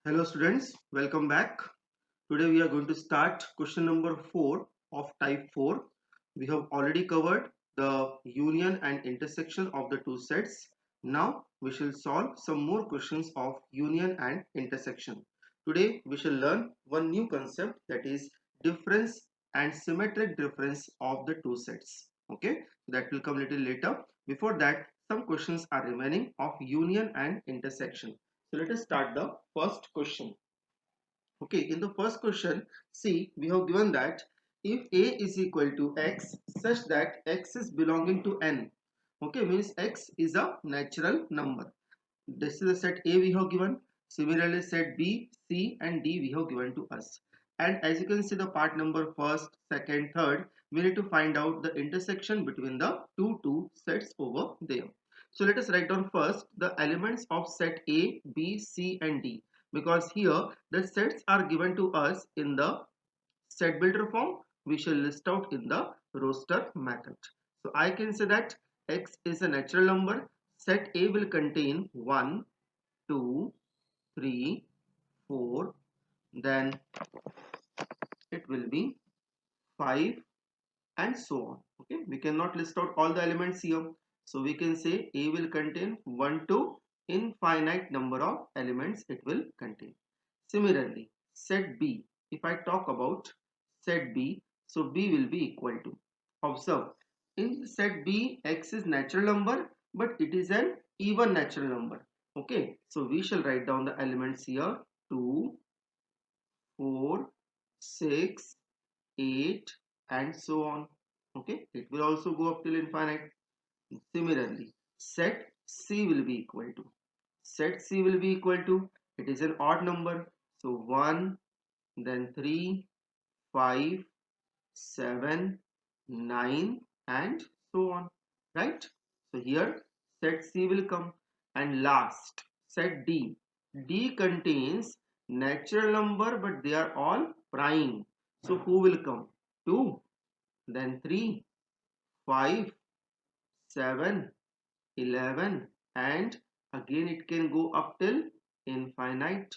Hello students, welcome back. Today we are going to start question number 4 of type 4. We have already covered the union and intersection of the two sets. Now we shall solve some more questions of union and intersection. Today we shall learn one new concept, that is difference and symmetric difference of the two sets. Okay, so that will come little later. Before that, some questions are remaining of union and intersection. So let us start the first question. Okay, in the first question, see, we have given that if A is equal to X such that X is belonging to N, okay, means X is a natural number. This is the set A we have given. Similarly, set B, C and D we have given to us. And as you can see the part number first, second, third, we need to find out the intersection between the two sets over there. So let us write down first the elements of set A, B, C and D, because here the sets are given to us in the set builder form. We shall list out in the roster method. So I can say that X is a natural number. Set A will contain 1, 2, 3, 4, then it will be 5 and so on. Okay, we cannot list out all the elements here. So we can say A will contain 1 to infinite number of elements it will contain. Similarly, set B, if I talk about set B, so B will be equal to, observe, in set B, X is natural number, but it is an even natural number. Okay, so we shall write down the elements here: 2, 4, 6, 8 and so on. Okay, it will also go up till infinite. Similarly, set C will be equal to, it is an odd number, so 1, then 3, 5, 7, 9 and so on, right? So here set C will come. And last, set D. D contains natural number, but they are all prime. So who will come? 2, then 3, 5, 7, 11 and again it can go up till infinite.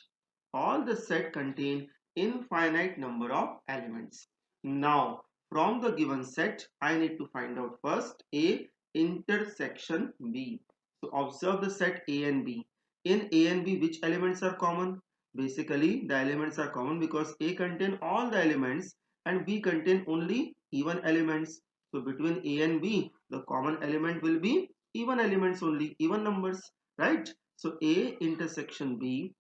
All the set contain infinite number of elements. Now from the given set I need to find out first A intersection B. So observe the set A and B. In A and B, which elements are common? Basically the elements are common because A contain all the elements and B contain only even elements. So between A and B the common element will be even elements only, even numbers, right? So A intersection B,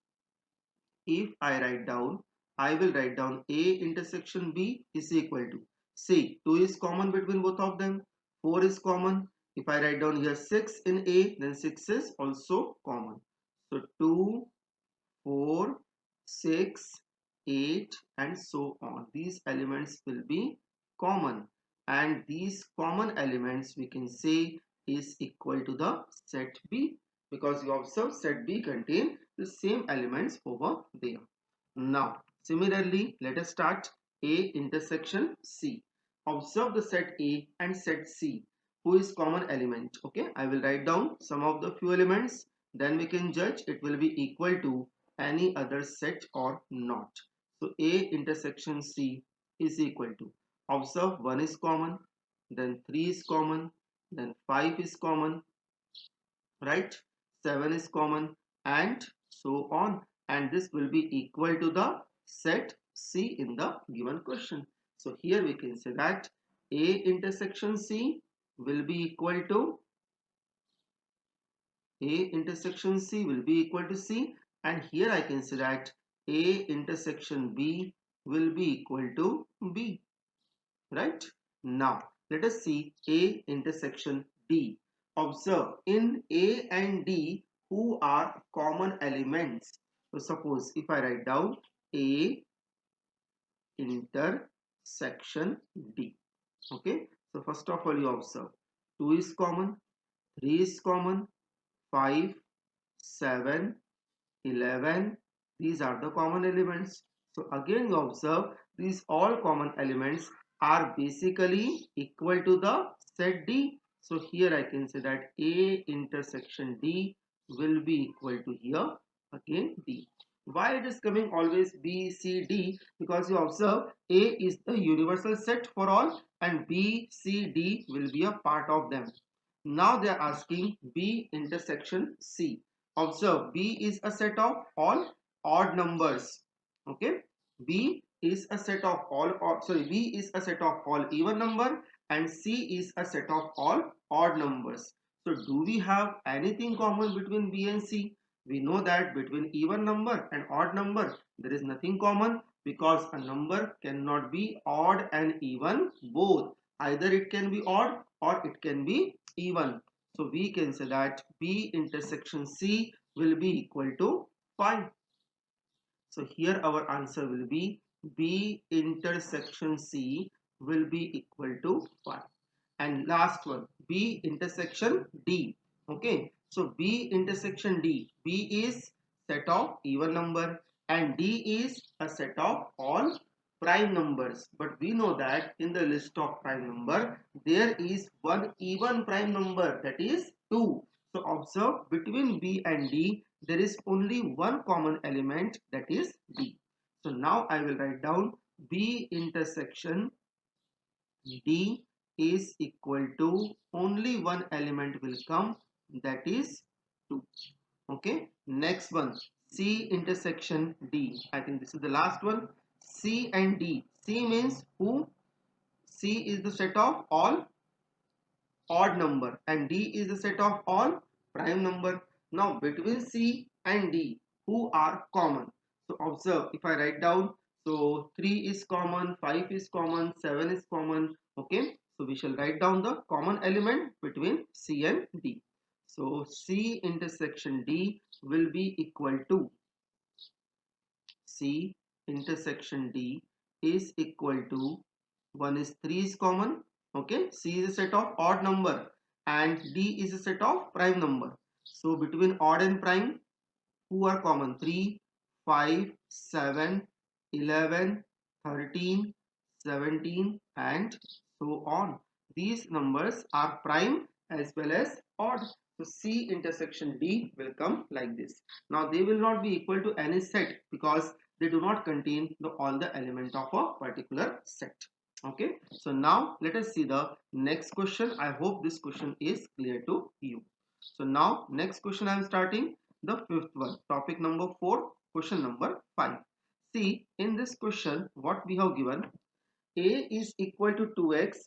if I write down, I will write down A intersection B is equal to, see, 2 is common between both of them, 4 is common. If I write down here 6 in A, then 6 is also common. So 2, 4, 6, 8 and so on. These elements will be common, and these common elements we can say is equal to the set B, because you observe set B contain the same elements over there. Now similarly, let us start A intersection C. Observe the set A and set C. Who is common element? Okay, I will write down some of the few elements, then we can judge it will be equal to any other set or not. So A intersection C is equal to, observe, 1 is common, then 3 is common, then 5 is common, right? 7 is common and so on, and this will be equal to the set C in the given question. So here we can say that A intersection C will be equal to, A intersection C will be equal to C, and here I can say that A intersection B will be equal to B, right? Now let us see A intersection D. Observe, in A and D who are common elements. So suppose if I write down A intersection D. Okay, so first of all you observe 2 is common, 3 is common, 5, 7, 11, these are the common elements. So again you observe these all common elements are basically equal to the set D. So here I can say that A intersection D will be equal to here again D. Why it is coming always B, C, D? Because you observe A is the universal set for all and B, C, D will be a part of them. Now they are asking B intersection C. Observe B is a set of all odd numbers. Okay. B is a set of all, B is a set of all even number and C is a set of all odd numbers. So do we have anything common between B and C? We know that between even number and odd number there is nothing common because a number cannot be odd and even both. Either it can be odd or it can be even. So we can say that B intersection C will be equal to 5. So here our answer will be B intersection C will be equal to 5. And last one, B intersection D. Okay, so B intersection D. B is set of even number and D is a set of all prime numbers. But we know that in the list of prime number, there is one even prime number, that is 2. So observe between B and D, there is only one common element, that is D. So now I will write down B intersection D is equal to only one element will come, that is 2. Okay, next one, C intersection D. I think this is the last one. C and D. C means who? C is the set of all odd number and D is the set of all prime number. Now between C and D, who are common? So observe, if I write down, so 3 is common, 5 is common, 7 is common. Okay, so we shall write down the common element between C and D. So C intersection D will be equal to C intersection D is equal to 1 is 3 is common. Okay, C is a set of odd number and D is a set of prime number. So between odd and prime, who are common? 3, 5, 7, 11, 13, 17 and so on. These numbers are prime as well as odd. So C intersection D will come like this. Now they will not be equal to any set because they do not contain all the element of a particular set. Okay, so now let us see the next question. I hope this question is clear to you. So now next question I am starting the fifth one, topic number 4, question number 5. See, in this question what we have given, a is equal to 2x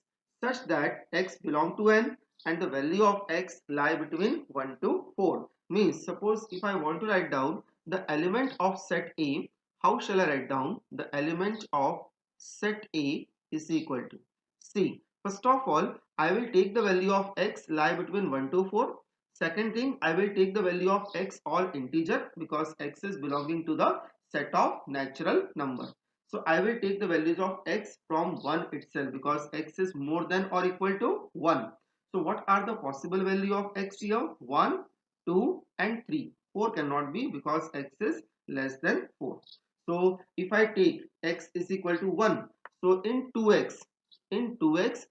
such that x belong to n and the value of x lie between 1 to 4. Means suppose if I want to write down the element of set A, how shall I write down the element of set A is equal to, see, first of all I will take the value of x lie between 1 to 4. Second thing, I will take the value of x all integer because x is belonging to the set of natural number. So I will take the values of x from 1 itself because x is more than or equal to 1. So what are the possible value of x here? 1, 2 and 3. 4 cannot be because x is less than 4. So if I take x is equal to 1, so in 2x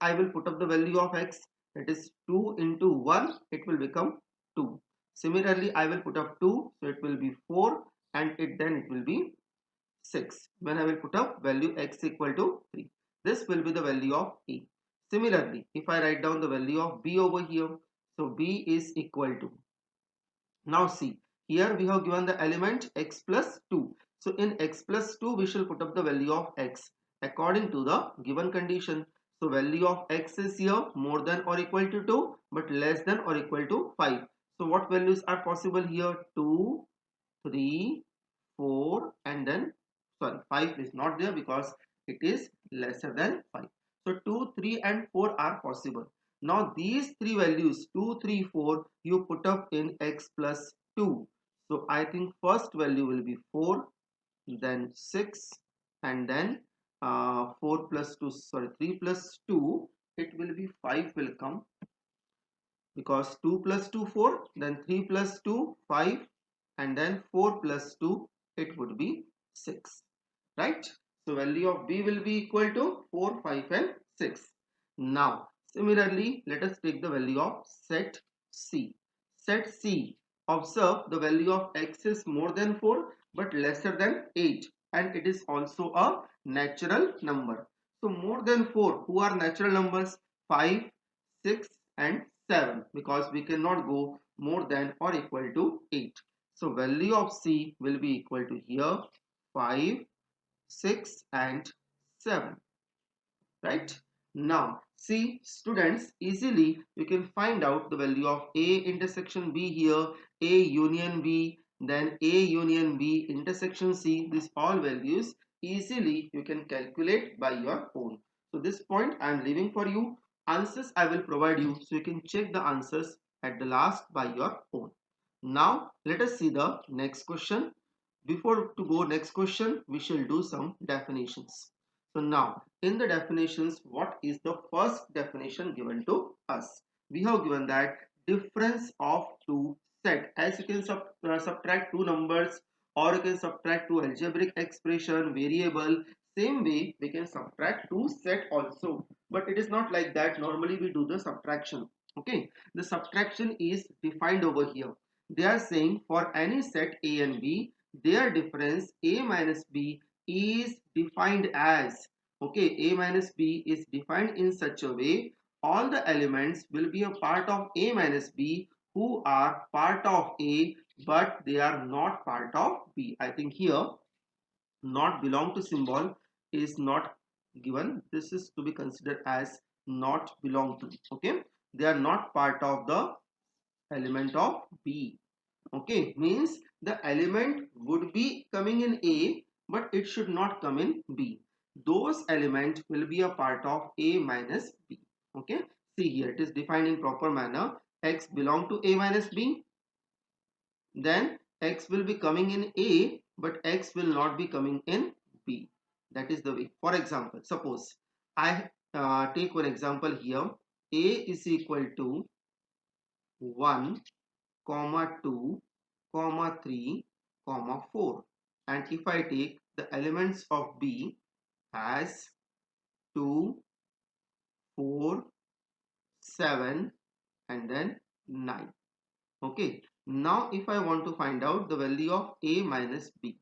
I will put up the value of x, that is 2 into 1, it will become 2. Similarly I will put up 2, so it will be 4 and then it will be 6 when I will put up value x equal to 3. This will be the value of A. Similarly, if I write down the value of B over here, so B is equal to, now see, here we have given the element x plus 2. So in x plus 2 we shall put up the value of x according to the given condition. So value of x is here more than or equal to 2 but less than or equal to 5. So what values are possible here? 2, 3, 4 and then, sorry, 5 is not there because it is lesser than 5. So 2, 3 and 4 are possible. Now these three values 2, 3, 4 you put up in x plus 2. So I think first value will be 4, then 6 and then 4 plus 2, sorry, 3 plus 2, it will be 5 will come because 2 plus 2 4, then 3 plus 2 5 and then 4 plus 2 it would be 6, right? So value of B will be equal to 4, 5 and 6. Now similarly let us take the value of set C. Set C, Observe the value of x is more than 4 but lesser than 8, and it is also a natural number. So more than 4, who are natural numbers? 5, 6 and 7, because we cannot go more than or equal to 8. So value of C will be equal to here 5, 6 and 7. Right? Now, see students, easily you can find out the value of A intersection B here, A union B, then A union B intersection C. These all values easily you can calculate by your own. So this point I am leaving for you. Answers I will provide you, so you can check the answers at the last by your own. Now let us see the next question. Before to go next question, we shall do some definitions. So now in the definitions, what is the first definition given to us? We have given that difference of two set. As you can subtract two numbers, or you can subtract two algebraic expression, variable. Same way we can subtract two set also. But it is not like that. Normally we do the subtraction. Okay. The subtraction is defined over here. They are saying for any set A and B, their difference A minus B is defined as, okay, A minus B is defined in such a way all the elements will be a part of A minus B who are part of A but they are not part of B. I think here not belong to symbol is not given. This is to be considered as not belong to. Okay, they are not part of the element of B. Okay, means the element would be coming in A but it should not come in B. Those elements will be a part of A minus B. Okay, see here it is defined in proper manner. X belong to A minus B, then X will be coming in A but X will not be coming in B. That is the way. For example, suppose I take one example here. A is equal to 1, comma 2, comma 3, comma 4, and if I take the elements of B as 2, 4, 7 and then 9. Okay, now if I want to find out the value of A minus B,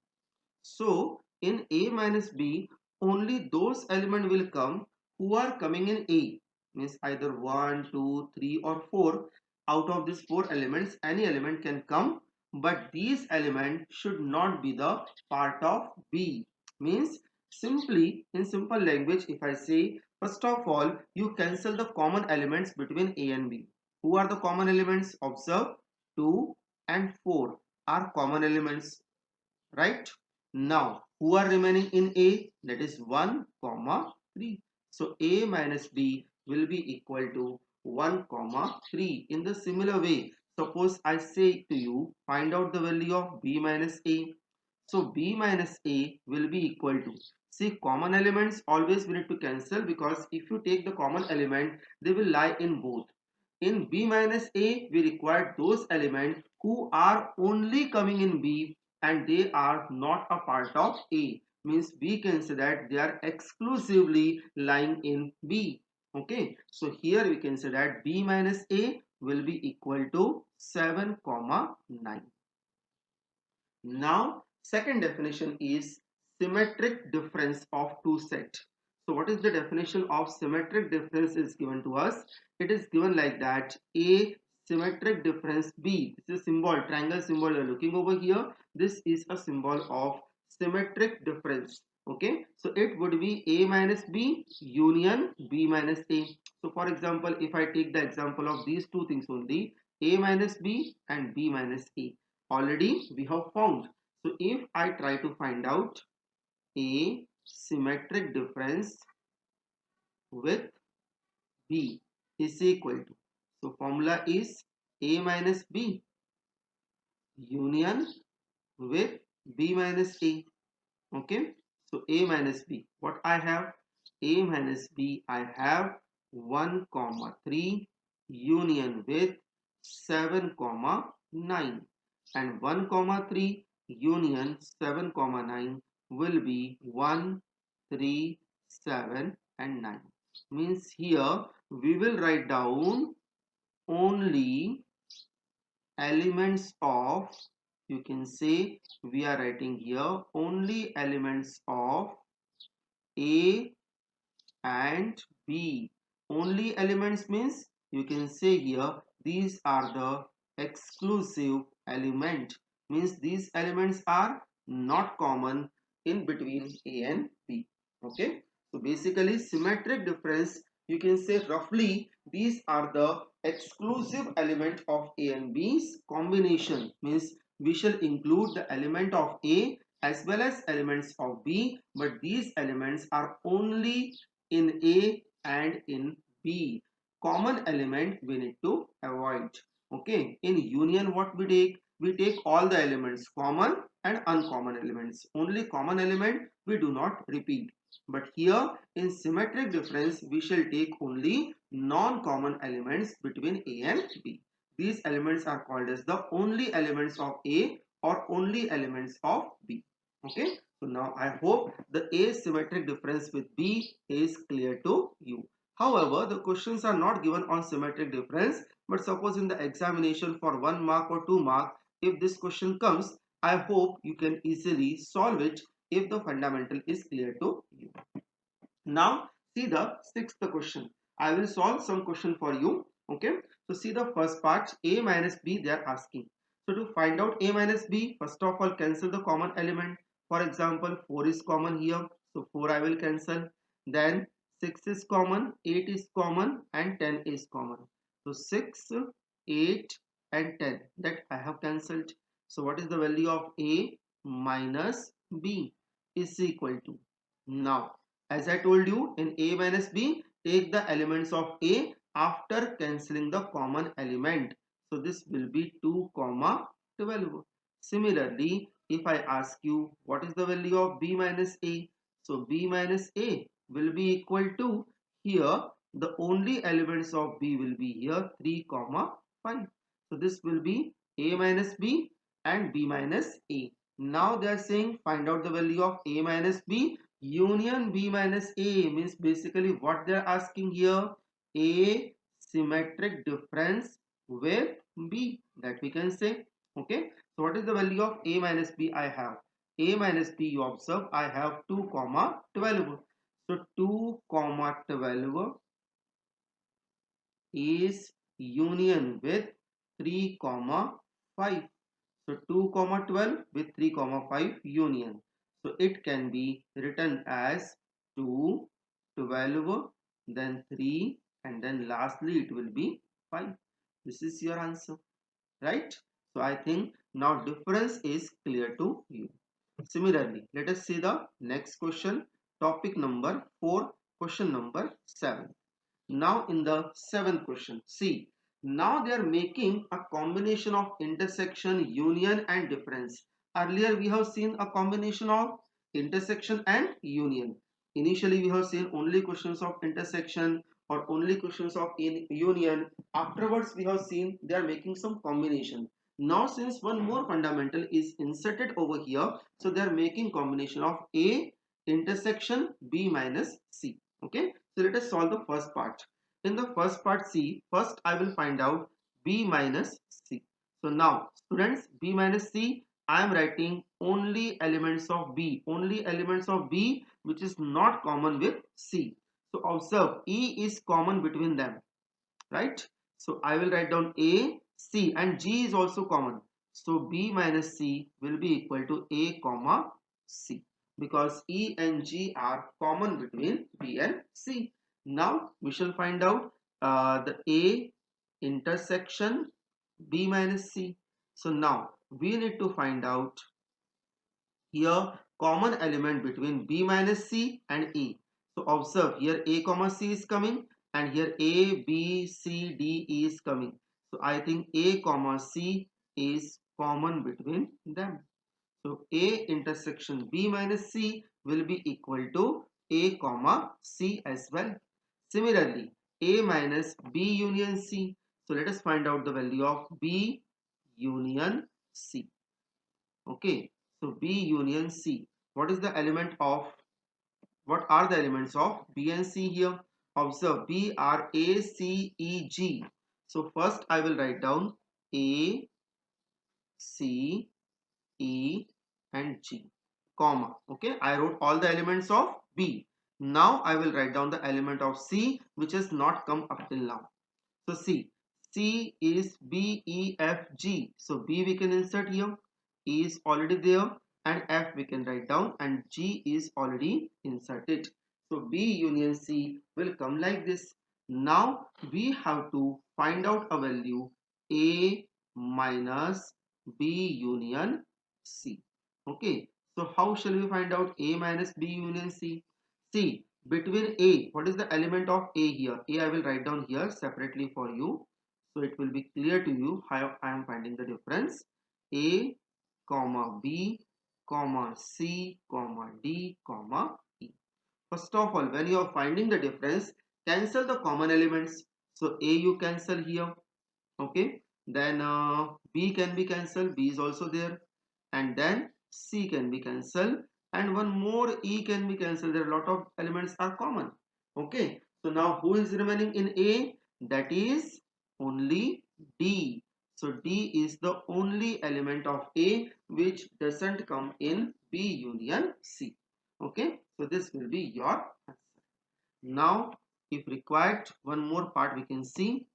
so in A minus B only those elements will come who are coming in A, means either 1, 2, 3 or 4. Out of these 4 elements any element can come, but these elements should not be the part of B. Means simply in simple language, if I say, first of all you cancel the common elements between A and B. Who are the common elements? Observe, 2 and 4 are common elements, right? Now who are remaining in A? That is 1 comma 3. So A minus B will be equal to 1 comma 3. In the similar way, suppose I say to you find out the value of B minus A. So B minus A will be equal to, see, common elements always we need to cancel, because if you take the common element they will lie in both. In B minus A, we require those elements who are only coming in B and they are not a part of A. Means we can say that they are exclusively lying in B. Okay, so here we can say that B minus A will be equal to 7 comma 9. Now second definition is symmetric difference of two set. So what is the definition of symmetric difference is given to us? It is given like that: A symmetric difference B. This is symbol, triangle symbol you are looking over here. This is a symbol of symmetric difference. Okay, so it would be A minus B union B minus A. So for example, if I take the example of these two things only, A minus B and B minus A, already we have found. So if I try to find out A symmetric difference with B is equal to, so formula is A minus B union with B minus A. Okay, so A minus B, what I have? A minus B I have 1 comma 3 union with 7 comma 9, and 1 comma 3 union 7 comma 9 will be 1, 3, 7 and 9. Means here we will write down only elements of, you can say we are writing here only elements of A and B. Only elements means you can say here these are the exclusive element, means these elements are not common in between A and B. Okay, so basically symmetric difference, you can say roughly these are the exclusive element of A and B's combination, means we shall include the element of A as well as elements of B, but these elements are only in A and in B. Common element we need to avoid. Okay, in union what we take? We take all the elements, common and uncommon elements. Only common element we do not repeat. But here in symmetric difference we shall take only non-common elements between A and B. These elements are called as the only elements of A or only elements of B. Okay, so now I hope the asymmetric difference with B is clear to you. However, the questions are not given on symmetric difference, but suppose in the examination for 1 mark or 2 mark, if this question comes, I hope you can easily solve it if the fundamental is clear to you. Now see the sixth question. I will solve some question for you. Okay, so see the first part, A minus B they are asking. So to find out A minus B, first of all cancel the common element. For example, 4 is common here, so 4 I will cancel. Then 6 is common, 8 is common and 10 is common. So 6, 8 and 10 that I have cancelled. So what is the value of A minus B is equal to, now as I told you, in A minus B, take the elements of A after cancelling the common element. So this will be 2, 12. Similarly, if I ask you what is the value of B minus A, so B minus A will be equal to, here the only elements of B will be here 3, 5. So this will be A minus B and B minus A. Now they are saying find out the value of A minus B union B minus A, means basically what they are asking here, A symmetric difference with B, that we can say. Okay, so what is the value of A minus B? I have A minus B, you observe I have 2, 12. So 2, 12 is union with 3, 5. So 2, 12 with 3, 5 union. So it can be written as 2, 12, then 3 and then lastly it will be 5. This is your answer, right? So I think now difference is clear to you. Similarly, let us see the next question, topic number 4, question number 7. Now in the seventh question, see, now they are making a combination of intersection, union and difference. Earlier we have seen a combination of intersection and union. Initially we have seen only questions of intersection or only questions of union. Afterwards we have seen they are making some combination. Now since one more fundamental is inserted over here, so they are making combination of A intersection B minus C. Okay, so let us solve the first part. In the first part C, first I will find out B minus C. So now students, B minus C, I am writing only elements of B, only elements of B which is not common with C. So observe E is common between them, right? So I will write down A, C and G is also common. So B minus C will be equal to A comma C, because E and G are common between B and C. Now we shall find out the A intersection B minus C. So now we need to find out here common element between B minus C and E. So observe here A comma C is coming and here A, B, C, D, E is coming. So I think A comma C is common between them. So A intersection B minus C will be equal to A comma C as well. Similarly, A minus B union C. So let us find out the value of B union C. Okay, so B union C. What is the element of, what are the elements of B and C here? Observe B are A, C, E, G. So first I will write down A, C, E and G, comma. Okay, I wrote all the elements of B. Now I will write down the element of C which has not come up till now. So C is B, E, F, G. So B we can insert here. E is already there and F we can write down and G is already inserted. So B union C will come like this. Now we have to find out a value A minus B union C. Okay. So how shall we find out A minus B union C? See, between A, what is the element of A here? A I will write down here separately for you. So it will be clear to you how I am finding the difference. A, comma B, comma C, comma D, comma E. First of all, when you are finding the difference, cancel the common elements. So A you cancel here. Okay. Then B can be cancelled. B is also there. And then C can be cancelled. And one more E can be cancelled. There are a lot of elements are common. Okay. So now who is remaining in A? That is only D. So D is the only element of A which doesn't come in B union C. Okay. So this will be your answer. Now if required, one more part we can see.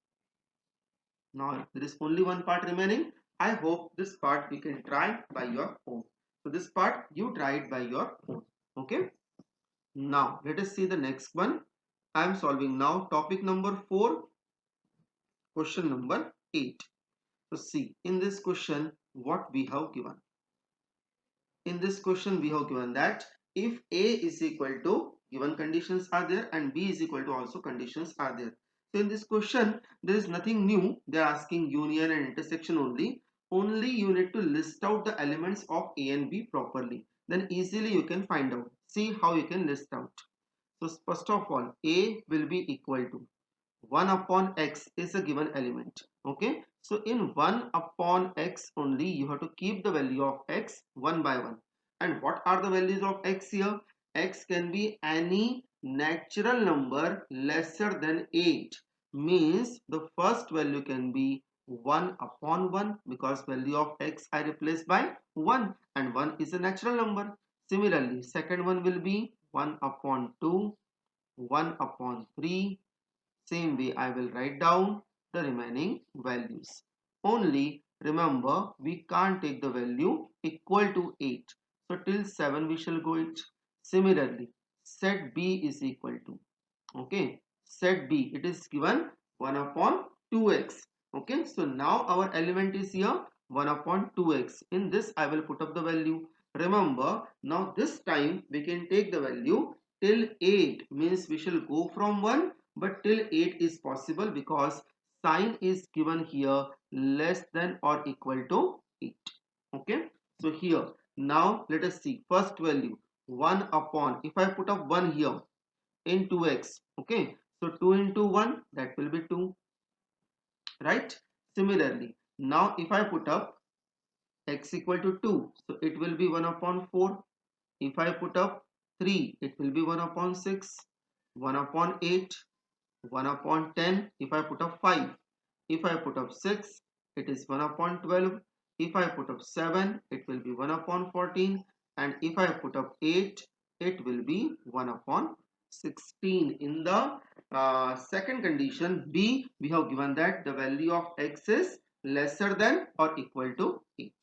Now there is only one part remaining. I hope this part we can try by your own. So this part you try it by your own. Okay. Now let us see the next one. I am solving now topic number 4, question number 8. So see, in this question what we have given. In this question we have given that if A is equal to, given conditions are there, and B is equal to also conditions are there. So in this question there is nothing new. They are asking union and intersection only. Only you need to list out the elements of A and B properly. Then easily you can find out. See how you can list out. So first of all, A will be equal to 1 upon x is a given element. Okay. So in 1 upon x only you have to keep the value of x one by one. And what are the values of x here? X can be any natural number lesser than 8. Means the first value can be 1 upon 1 because value of x I replace by 1 and 1 is a natural number. Similarly, second one will be 1 upon 2, 1 upon 3. Same way I will write down the remaining values. Only remember we can't take the value equal to 8. So till 7 we shall go it. Similarly, set B is equal to, okay, set B, it is given 1 upon 2x. Okay, so now our element is here 1 upon 2x. In this I will put up the value. Remember, now this time we can take the value till 8, means we shall go from 1 but till 8 is possible because sign is given here less than or equal to 8. Okay, so here now let us see first value 1 upon, if I put up 1 here in 2x, okay, so 2 into 1 that will be 2, right? Similarly, now if I put up x equal to 2, so it will be 1 upon 4. If I put up 3, it will be 1 upon 6, 1 upon 8, 1 upon 10. If I put up 5, if I put up 6, it is 1 upon 12. If I put up 7, it will be 1 upon 14. And if I put up 8, it will be 1 upon 16. In the second condition B, we have given that the value of x is lesser than or equal to 8.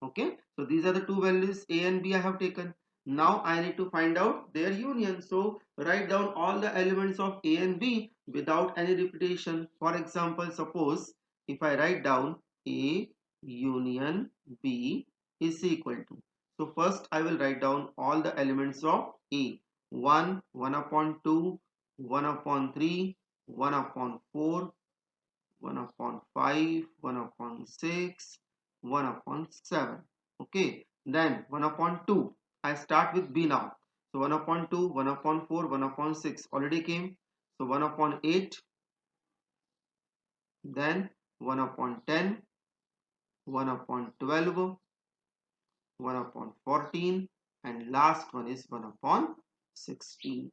Okay, so these are the two values A and B I have taken. Now I need to find out their union. So write down all the elements of A and B without any repetition. For example, suppose if I write down A union B is equal to. So first I will write down all the elements of A. 1, 1 upon 2, 1 upon 3, 1 upon 4, 1 upon 5, 1 upon 6, 1 upon 7. Okay, then 1 upon 2. I start with B now. So 1 upon 2, 1 upon 4, 1 upon 6 already came. So 1 upon 8, then 1 upon 10, 1 upon 12, 1 upon 14, and last one is 1 upon 16.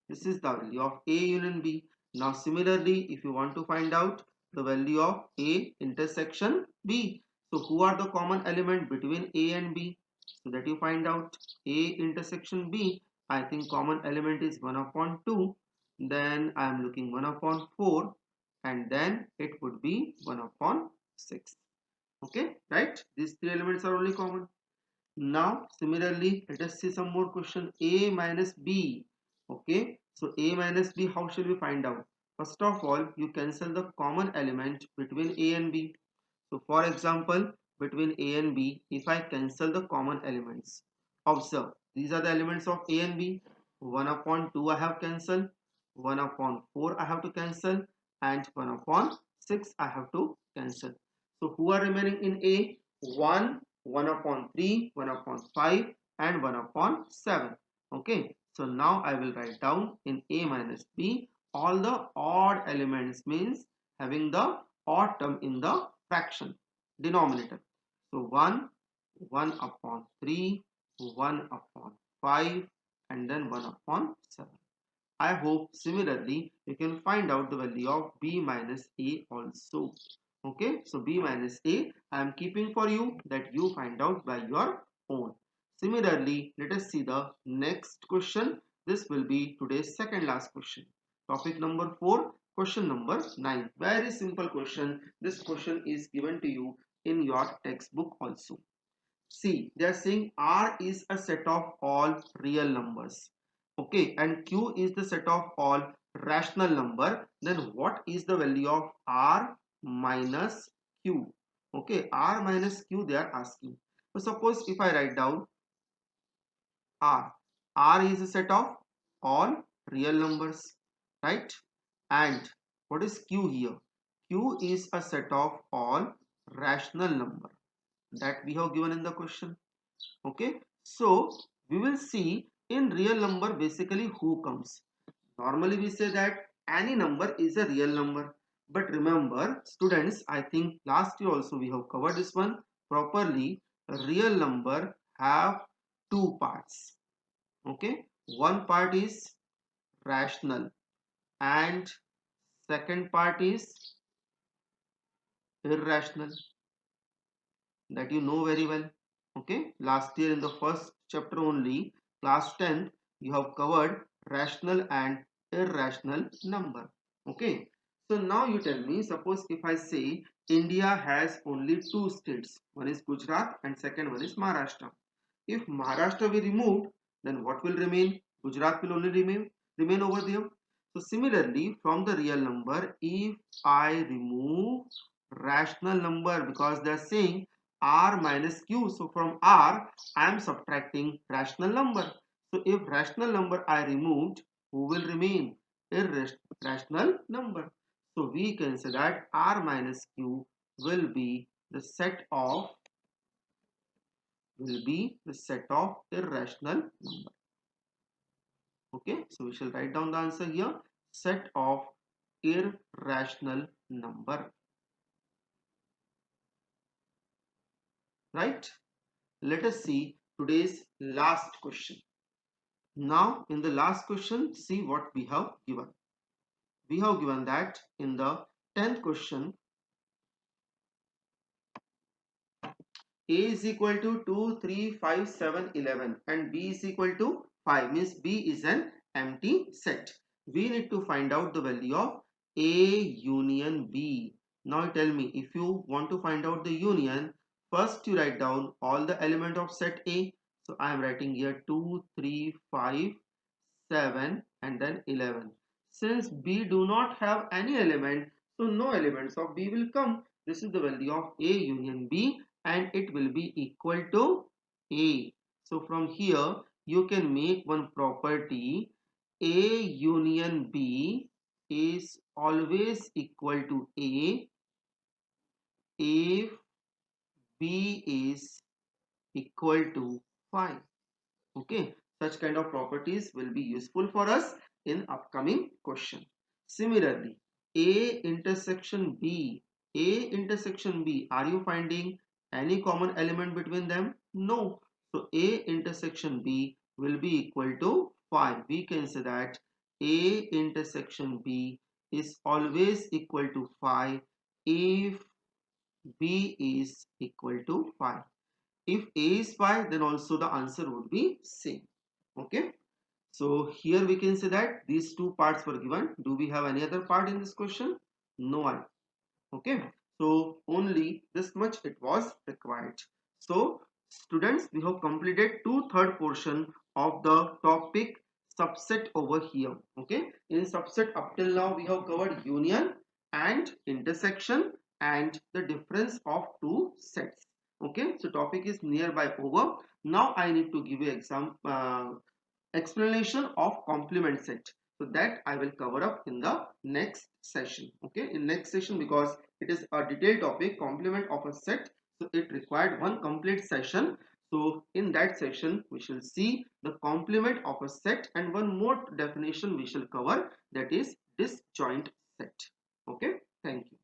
This is the value of A union B. Now similarly, if you want to find out the value of A intersection B, So who are the common element between A and B? So that you find out. A intersection B, I think common element is 1 upon 2. Then I am looking 1 upon 4, and then it would be 1 upon 6. Okay, right? These three elements are only common. Now, similarly, let us see some more question. A minus B. Okay, so A minus B, how shall we find out? First of all, you cancel the common element between A and B. So, for example, between A and B, if I cancel the common elements, observe, these are the elements of A and B. 1 upon 2 I have cancelled, 1 upon 4 I have to cancel, and 1 upon 6 I have to cancel. So, who are remaining in A? 1, 1 upon 3, 1 upon 5, and 1 upon 7. Okay, so now I will write down in A minus B all the odd elements, means having the odd term in the fraction denominator. So 1, 1 upon 3, 1 upon 5, and then 1 upon 7. I hope similarly you can find out the value of B minus A also. Okay, so B minus A I am keeping for you that you find out by your own. Similarly, let us see the next question. This will be today's second last question. Topic number 4, question number 9. Very simple question. This question is given to you in your textbook also. See, they are saying R is a set of all real numbers. Okay, and Q is the set of all rational number. Then what is the value of R minus Q? Okay, R minus Q they are asking. So suppose if I write down R. R is a set of all real numbers, right? And what is Q here? Q is a set of all rational number that we have given in the question. Okay, so we will see in real number basically who comes. Normally we say that any number is a real number, but remember students, I think last year also we have covered this one properly. A real number have two parts. Okay, one part is rational and second part is irrational, that you know very well. Okay, last year in the first chapter only, class 10th, you have covered rational and irrational number. Okay, so now you tell me, suppose if I say India has only two states, one is Gujarat and second one is Maharashtra. If Maharashtra will remove, then what will remain? Gujarat will only remain over there. So similarly, from the real number, if I remove rational number, because they are saying R minus Q, so from R I am subtracting rational number. So if rational number I removed, who will remain? Irrational number. So we can say that R minus Q will be the set of irrational number. Okay, so we shall write down the answer here. Set of irrational number. Right? Let us see today's last question. Now, in the last question, see what we have given. We have given that in the 10th question, A is equal to 2, 3, 5, 7, 11 and B is equal to 5, means B is an empty set. We need to find out the value of A union B. Now tell me, if you want to find out the union, first you write down all the element of set A. So I am writing here 2, 3, 5, 7 and then 11. Since B do not have any element, so no elements of B will come. This is the value of A union B and it will be equal to A. So from here you can make one property. A union B is always equal to A if B is equal to 5. Okay, such kind of properties will be useful for us in upcoming question. Similarly, A intersection B, are you finding any common element between them? No. So A intersection B will be equal to 5. We can say that A intersection B is always equal to 5 if B is equal to 5. If A is 5, then also the answer would be same. Okay. So here we can say that these two parts were given. Do we have any other part in this question? No. Okay, so only this much it was required. So students, we have completed 2/3 portion of the topic subset over here. Okay, in subset up till now we have covered union and intersection and the difference of two sets. Okay, so topic is nearby over. Now I need to give you explanation of complement set, so that I will cover up in the next session. Okay, in next session, because it is a detailed topic, complement of a set, so it required one complete session. So in that session we shall see the complement of a set, and one more definition we shall cover, that is disjoint set. Okay, thank you.